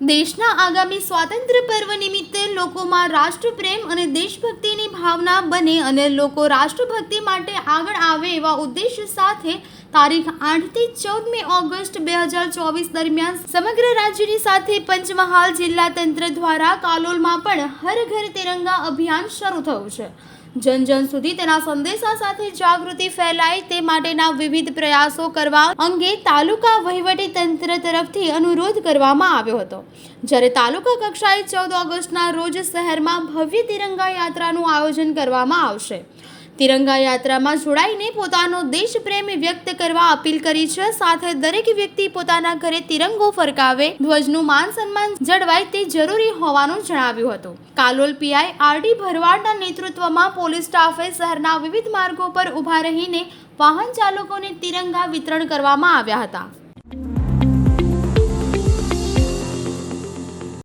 દેશના આગામી સ્વાતંત્ર્ય પર્વ નિમિત્તે લોકોમાં રાષ્ટ્રપ્રેમ અને દેશભક્તિની ભાવના બને અને લોકો રાષ્ટ્રભક્તિ માટે આગળ આવે એવા ઉદ્દેશ્ય સાથે તારીખ 8 થી 14 ઓગસ્ટ 2024 દરમિયાન સમગ્ર રાજ્યની સાથે પંચમહાલ જિલ્લા તંત્ર દ્વારા કાલોલમાં પણ હર ઘર તિરંગા અભિયાન શરૂ થયું છે। જન જન સુધી તેના સંદેશા સાથે જાગૃતિ ફેલાય તે માટેના વિવિધ પ્રયાસો કરવા અંગે તાલુકા વહીવટી તંત્ર તરફથી અનુરોધ કરવામાં આવ્યો હતો। જ્યારે તાલુકા કક્ષાએ 14 ઓગસ્ટના રોજ શહેરમાં ભવ્ય તિરંગા યાત્રાનું આયોજન કરવામાં આવશે। તિરંગા યાત્રામાં જોડાઈને પોતાનો દેશપ્રેમ વ્યક્ત કરવા અપીલ કરી છે। સાથે દરેક વ્યક્તિ પોતાના ઘરે તિરંગો ફરકાવે, ધ્વજનું માન સન્માન જળવાય તે જરૂરી હોવાનું જણાવ્યું હતું। કાલોલ પીઆઈ આરડી ભરવાડના નેતૃત્વમાં પોલીસ સ્ટાફે શહેરના વિવિધ માર્ગો પર ઊભા રહીને વાહન ચાલકોને તિરંગા વિતરણ કરવામાં આવ્યા હતા।